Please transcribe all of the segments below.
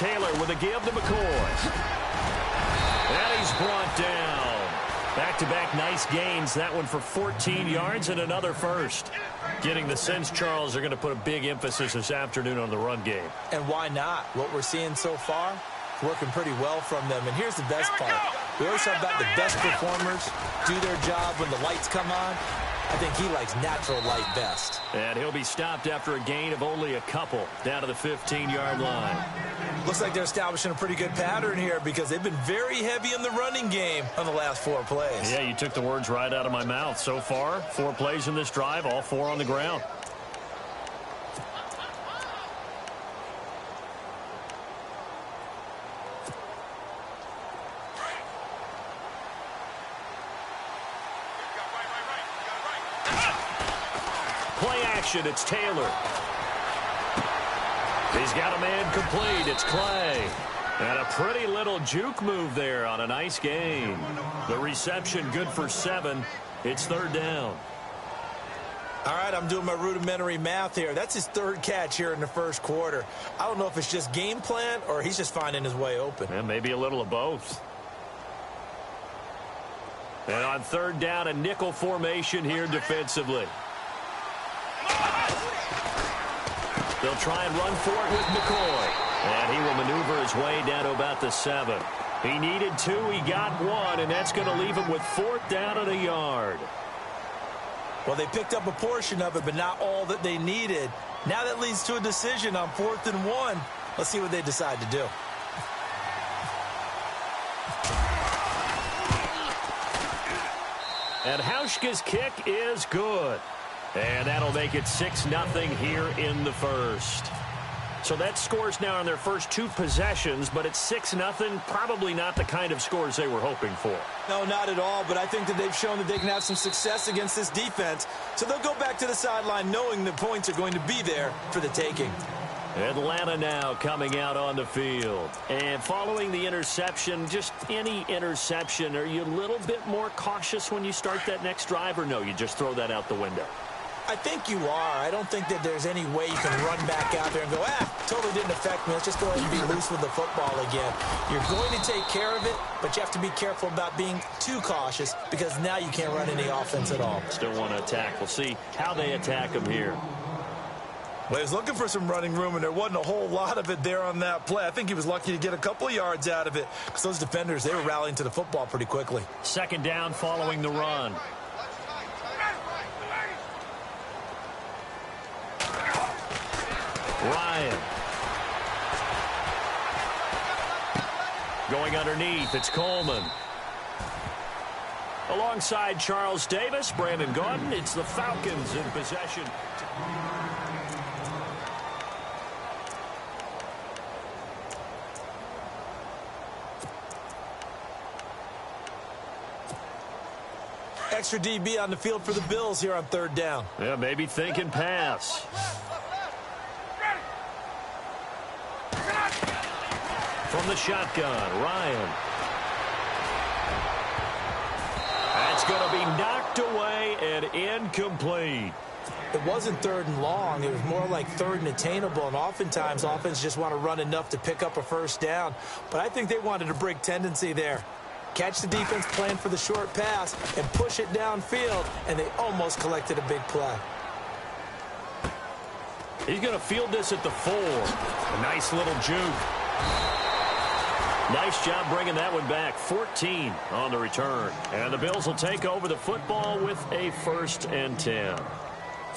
Taylor with a give to McCoy. And he's brought down. Back-to-back nice gains. That one for 14 yards and another first. Getting the sense, Charles, are going to put a big emphasis this afternoon on the run game. And why not? What we're seeing so far, working pretty well from them. And here's the best part. We always talk about the best performers do their job when the lights come on. I think he likes natural light best. And he'll be stopped after a gain of only a couple down to the 15-yard line. Looks like they're establishing a pretty good pattern here because they've been very heavy in the running game on the last 4 plays. Yeah, you took the words right out of my mouth. So far, 4 plays in this drive, all 4 on the ground. Play action, it's Taylor. He's got a man complete. It's Clay. And a pretty little juke move there on a nice gain. The reception good for 7. It's 3rd down. All right, I'm doing my rudimentary math here. That's his 3rd catch here in the first quarter. I don't know if it's just game plan or he's just finding his way open. And maybe a little of both. And on 3rd down, a nickel formation here defensively. They'll try and run for it with McCoy. And he will maneuver his way down to about the 7. He needed 2, he got 1, and that's going to leave him with 4th down and a yard. Well, they picked up a portion of it, but not all that they needed. Now that leads to a decision on 4th and 1. Let's see what they decide to do. And Hauschka's kick is good. And that'll make it 6-0 here in the first. So that scores now on their first 2 possessions, but it's 6-0, probably not the kind of scores they were hoping for. No, not at all, but I think that they've shown that they can have some success against this defense. So they'll go back to the sideline knowing the points are going to be there for the taking. Atlanta now coming out on the field. And following the interception, just any interception, are you a little bit more cautious when you start that next drive, or no, you just throw that out the window? I think you are. I don't think that there's any way you can run back out there and go, totally didn't affect me. Let's just go ahead and be loose with the football again. You're going to take care of it, but you have to be careful about being too cautious because now you can't run any offense at all. Still want to attack. We'll see how they attack him here. Well, he was looking for some running room, and there wasn't a whole lot of it there on that play. I think he was lucky to get a couple of yards out of it because those defenders, they were rallying to the football pretty quickly. 2nd down following the run. Ryan. Going underneath, it's Coleman. Alongside Charles Davis, Brandon Gaudin, it's the Falcons in possession. Extra DB on the field for the Bills here on 3rd down. Yeah, maybe thinking pass. From the shotgun, Ryan. That's going to be knocked away and incomplete. It wasn't 3rd and long. It was more like 3rd and attainable, and oftentimes offense just want to run enough to pick up a 1st down. But I think they wanted a break tendency there. Catch the defense plan for the short pass and push it downfield, and they almost collected a big play. He's going to field this at the 4. A nice little juke. Nice job bringing that one back. 14 on the return. And the Bills will take over the football with a 1st and 10.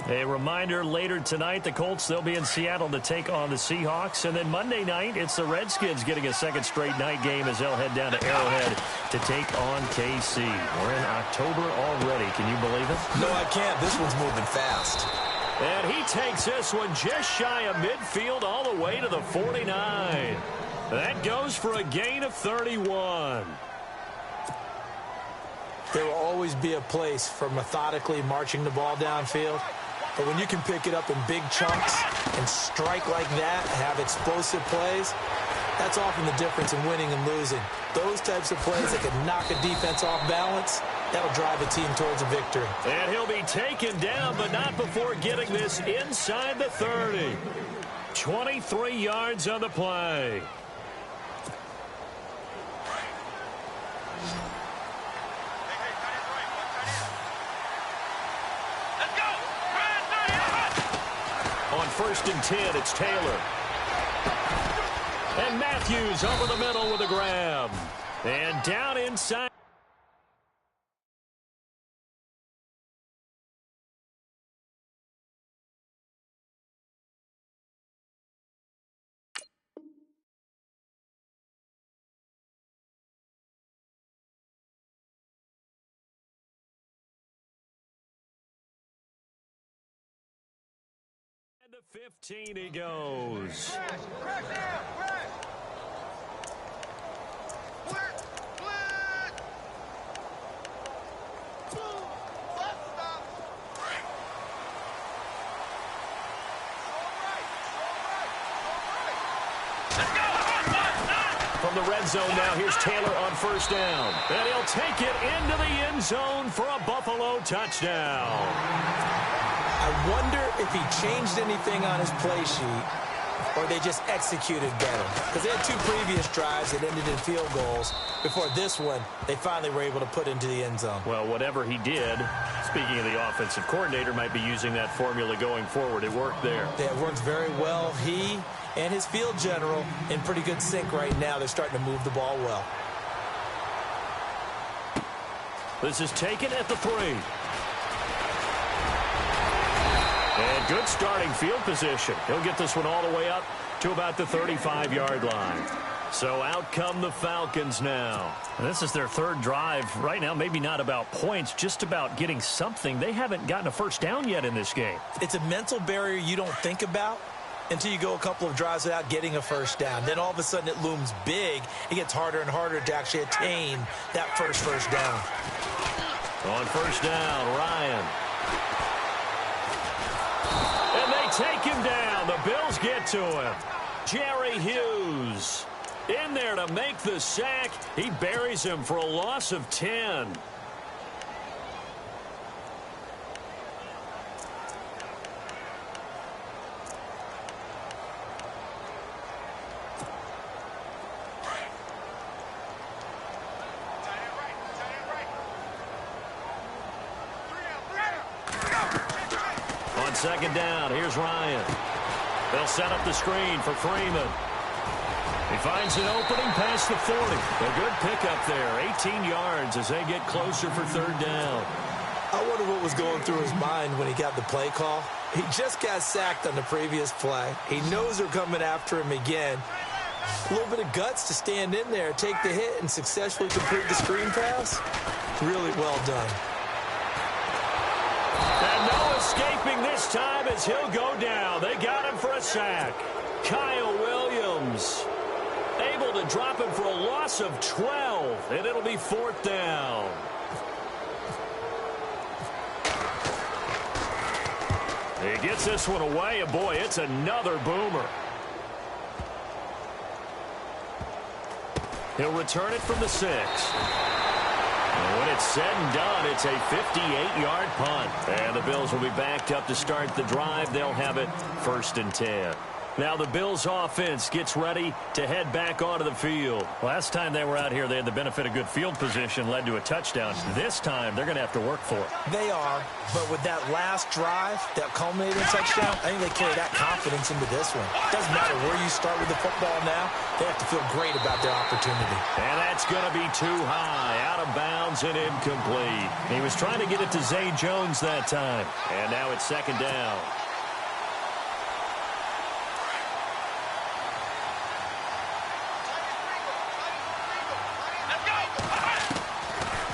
A reminder, later tonight, the Colts, they'll be in Seattle to take on the Seahawks. And then Monday night, it's the Redskins getting a 2nd straight night game as they'll head down to Arrowhead to take on KC. We're in October already. Can you believe it? No, I can't. This one's moving fast. And he takes this one just shy of midfield all the way to the 49. That goes for a gain of 31. There will always be a place for methodically marching the ball downfield. But when you can pick it up in big chunks and strike like that, have explosive plays, that's often the difference in winning and losing. Those types of plays that can knock a defense off balance, that'll drive a team towards a victory. And he'll be taken down, but not before getting this inside the 30. 23 yards on the play. On 1st and 10, it's Taylor. And Matthews over the middle with a grab. And down inside. And to 15 he goes. From the red zone now, here's Taylor on 1st down. And he'll take it into the end zone for a Buffalo touchdown. I wonder if he changed anything on his play sheet or they just executed better. Because they had 2 previous drives that ended in field goals. Before this one, they finally were able to put into the end zone. Well, whatever he did, speaking of the offensive coordinator, might be using that formula going forward. It worked there. Yeah, it works very well. He and his field general in pretty good sync right now. They're starting to move the ball well. This is taken at the 3. And good starting field position. He'll get this one all the way up to about the 35-yard line. So out come the Falcons now. And this is their 3rd drive. Right now, maybe not about points, just about getting something. They haven't gotten a 1st down yet in this game. It's a mental barrier you don't think about until you go a couple of drives without getting a 1st down. Then all of a sudden it looms big. It gets harder and harder to actually attain that first down. On 1st down, Ryan. And they take him down. The Bills get to him. Jerry Hughes in there to make the sack. He buries him for a loss of 10. On 2nd down, here's Ryan. They'll set up the screen for Freeman. He finds an opening past the 40. A good pickup there, 18 yards as they get closer for 3rd down. I wonder what was going through his mind when he got the play call. He just got sacked on the previous play. He knows they're coming after him again. A little bit of guts to stand in there, take the hit, and successfully complete the screen pass. Really well done. And no escaping this time as he'll go down. They got him for a sack. Kyle Williams able to drop him for a loss of 12, and it'll be 4th down. He gets this one away, and boy, it's another boomer. He'll return it from the 6. And when it's said and done, it's a 58-yard punt. And the Bills will be backed up to start the drive. They'll have it 1st and 10. Now the Bills offense gets ready to head back onto the field. Last time they were out here, they had the benefit of good field position, led to a touchdown. This time, they're going to have to work for it. They are, but with that last drive, that culminating touchdown, I think they carry that confidence into this one. Doesn't matter where you start with the football now, they have to feel great about their opportunity. And that's going to be too high, out of bounds and incomplete. He was trying to get it to Zay Jones that time. And now it's 2nd down.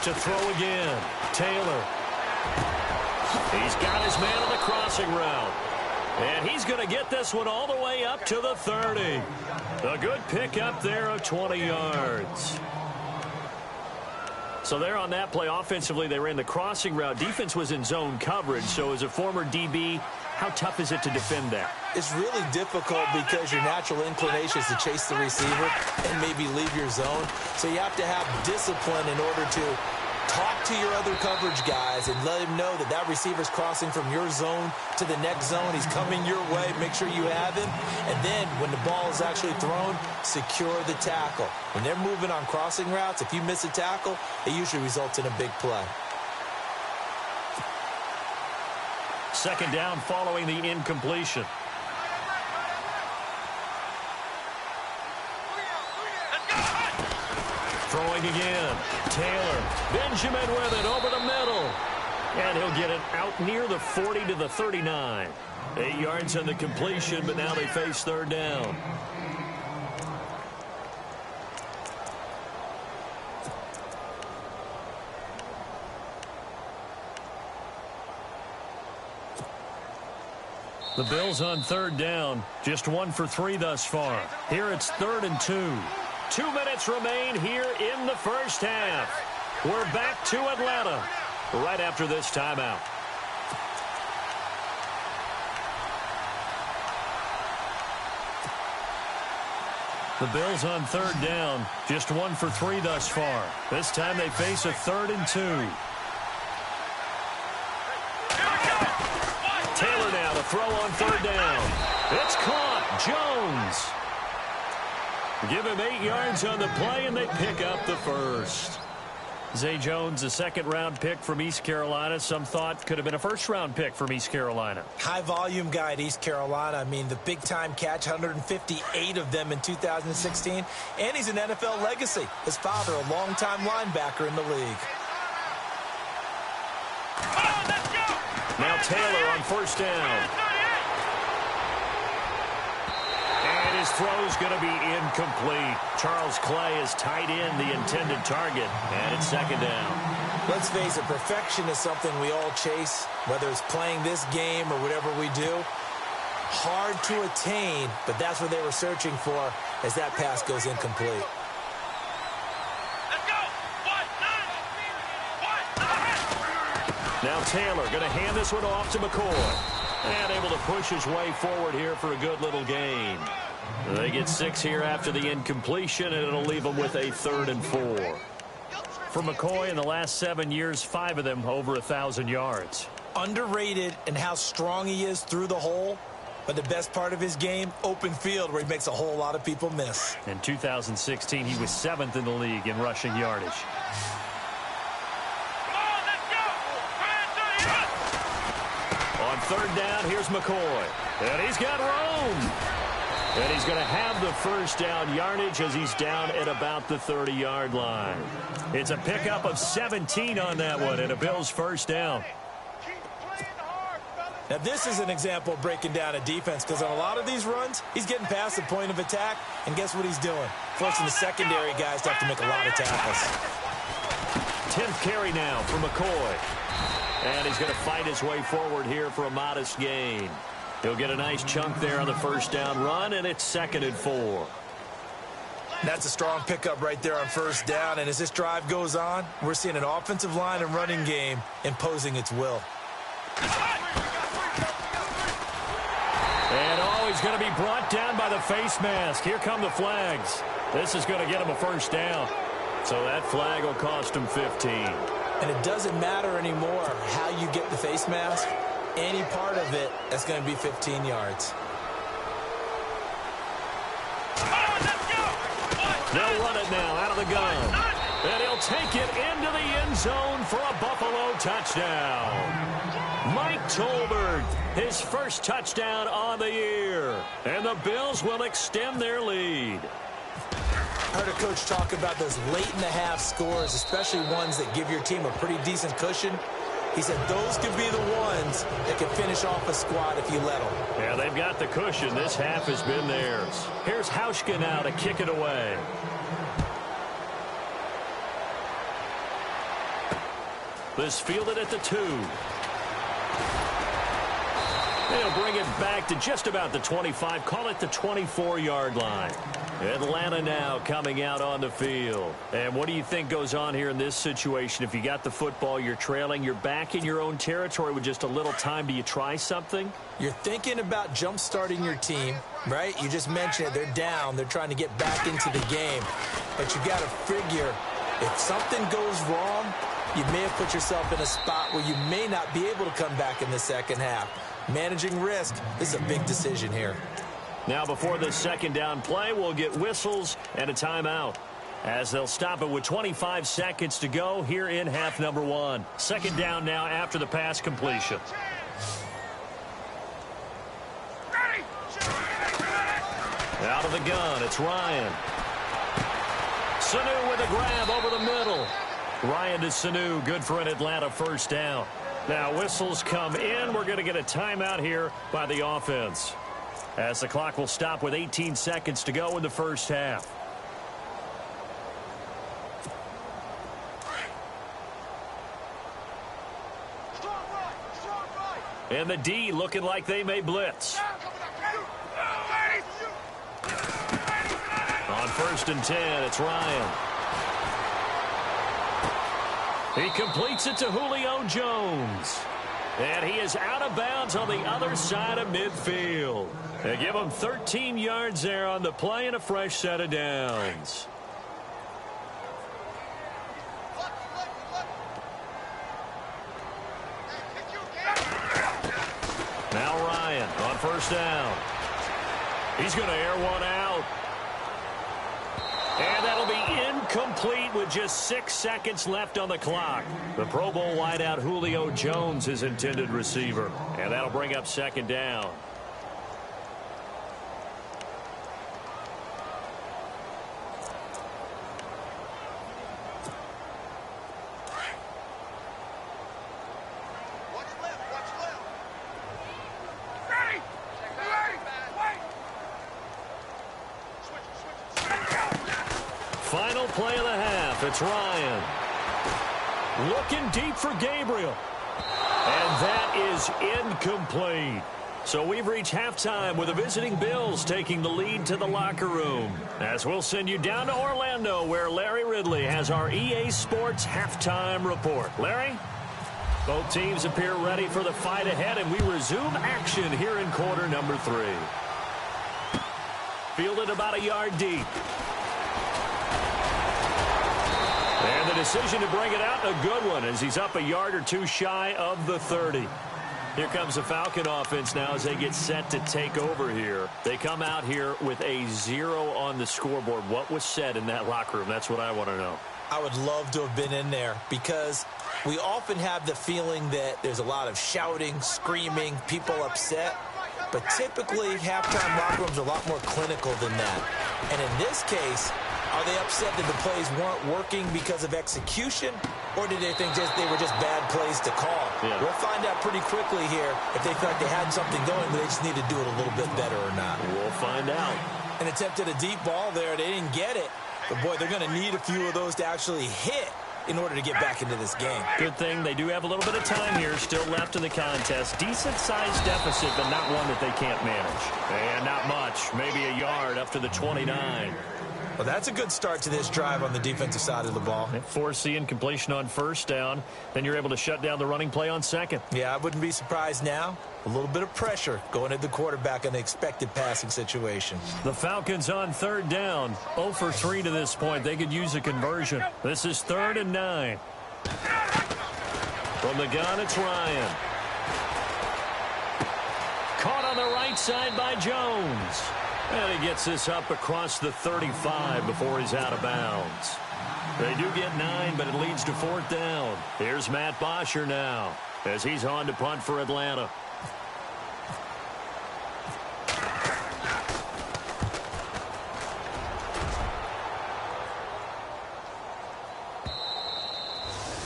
To throw again, Taylor. He's got his man on the crossing route. And he's going to get this one all the way up to the 30. A good pickup there of 20 yards. So there on that play, offensively, they ran the crossing route. Defense was in zone coverage. So as a former DB, how tough is it to defend that? It's really difficult because your natural inclination is to chase the receiver and maybe leave your zone. So you have to have discipline in order to Talk to your other coverage guys and let him know that that receiver's crossing from your zone to the next zone. He's coming your way. Make sure you have him. And then when the ball is actually thrown, secure the tackle. When they're moving on crossing routes, if you miss a tackle, it usually results in a big play. Second down following the incompletion. Throwing again. Taylor. Benjamin with it over the middle. And he'll get it out near the 40 to the 39. 8 yards on the completion, but now they face third down. The Bills on third down. Just 1 for 3 thus far. Here it's 3rd and 2. 2 minutes remain here in the first half. We're back to Atlanta right after this timeout. The Bills on third down. Just 1 for 3 thus far. This time they face a 3rd and 2. Taylor now to throw on third down. It's caught. Jones. Give him 8 yards on the play, and they pick up the first. Zay Jones, a second-round pick from East Carolina. Some thought could have been a first-round pick from East Carolina. High-volume guy at East Carolina. I mean, the big-time catch, 158 of them in 2016. And he's an NFL legacy. His father, a longtime linebacker in the league. Now Taylor on first down. And his throw's going to be incomplete. Charles Clay is tight in the intended target, and it's second down. Let's face it, perfection is something we all chase, whether it's playing this game or whatever we do. Hard to attain, but that's what they were searching for as that pass goes incomplete. Now Taylor going to hand this one off to McCoy. And able to push his way forward here for a good little gain. They get 6 here after the incompletion, and it'll leave them with a 3rd and 4. For McCoy, in the last 7 years, 5 of them over 1,000 yards. Underrated in how strong he is through the hole, but the best part of his game, open field, where he makes a whole lot of people miss. In 2016, he was 7th in the league in rushing yardage. On third down, here's McCoy. And he's got room. And he's going to have the first down yardage as he's down at about the 30-yard line. It's a pickup of 17 on that one, and a Bills first down. Now, this is an example of breaking down a defense, because on a lot of these runs, he's getting past the point of attack, and guess what he's doing? Forcing the secondary guys to have to make a lot of tackles. 10th carry now for McCoy. And he's going to fight his way forward here for a modest gain. He'll get a nice chunk there on the first down run, and it's 2nd and 4. That's a strong pickup right there on first down, and as this drive goes on, we're seeing an offensive line and running game imposing its will. And he's going to be brought down by the face mask. Here come the flags. This is going to get him a first down. So that flag will cost him 15. And it doesn't matter anymore how you get the face mask. Any part of it, that's going to be 15 yards. They'll run it now out of the gun. And he'll take it into the end zone for a Buffalo touchdown. Mike Tolbert, his first touchdown on the year. And the Bills will extend their lead. I heard a coach talk about those late-in-the-half scores, especially ones that give your team a pretty decent cushion. He said those could be the ones that can finish off a squad if you let them. Yeah, they've got the cushion. This half has been theirs. Here's Hauschka now to kick it away. This fielded at the 2. They'll bring it back to just about the 25. Call it the 24-yard line. Atlanta now coming out on the field. And what do you think goes on here in this situation? If you got the football, you're trailing, you're back in your own territory with just a little time. Do you try something? You're thinking about jump-starting your team, right? You just mentioned it. They're down. They're trying to get back into the game. But you got to figure if something goes wrong, you may have put yourself in a spot where you may not be able to come back in the second half. Managing risk, this is a big decision here. Now before this second down play, we'll get whistles and a timeout, as they'll stop it with 25 seconds to go here in half number one. Second down now after the pass completion. Out of the gun, it's Ryan. Sanu with a grab over the middle. Ryan to Sanu, good for an Atlanta first down. Now whistles come in. We're going to get a timeout here by the offense, as the clock will stop with 18 seconds to go in the first half. And the D looking like they may blitz. On 1st and 10, it's Ryan. He completes it to Julio Jones. And he is out of bounds on the other side of midfield. They give him 13 yards there on the play and a fresh set of downs. Now Ryan on first down. He's going to air one out. And that'll be incomplete with just 6 seconds left on the clock. The Pro Bowl wideout Julio Jones is intended receiver. And that'll bring up second down. Final play of the half. It's Ryan. Looking deep for Gabriel. And that is incomplete. So we've reached halftime with the visiting Bills taking the lead to the locker room. As we'll send you down to Orlando, where Larry Ridley has our EA Sports halftime report. Larry? Both teams appear ready for the fight ahead, and we resume action here in quarter number 3. Fielded about a yard deep. And the decision to bring it out, a good one, as he's up a yard or two shy of the 30. Here comes the Falcon offense now as they get set to take over here. They come out here with a 0 on the scoreboard. What was said in that locker room? That's what I want to know. I would love to have been in there, because we often have the feeling that there's a lot of shouting, screaming, people upset. But typically, halftime locker rooms are a lot more clinical than that. And in this case, are they upset that the plays weren't working because of execution, or did they think they were just bad plays to call? Yeah. We'll find out pretty quickly here if they felt like they had something going, but they just need to do it a little bit better or not. We'll find out. An attempt at a deep ball there. They didn't get it. But, boy, they're going to need a few of those to actually hit in order to get back into this game. Good thing they do have a little bit of time here still left in the contest. Decent-sized deficit, but not one that they can't manage. And not much. Maybe a yard up to the 29. Well, that's a good start to this drive on the defensive side of the ball. Force the incompletion on first down. Then you're able to shut down the running play on second. Yeah, I wouldn't be surprised now. A little bit of pressure going at the quarterback in the expected passing situation. The Falcons on third down. 0 for 3 to this point. They could use a conversion. This is 3rd and 9. From the gun, it's Ryan. Caught on the right side by Jones. And he gets this up across the 35 before he's out of bounds. They do get 9, but it leads to 4th down. Here's Matt Bosher now as he's on to punt for Atlanta.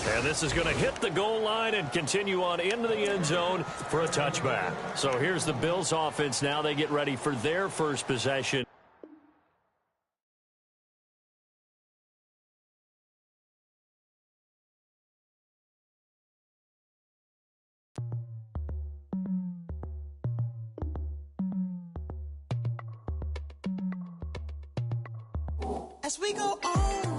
And this is going to hit the goal line and continue on into the end zone for a touchback. So here's the Bills offense now. They get ready for their first possession. As we go on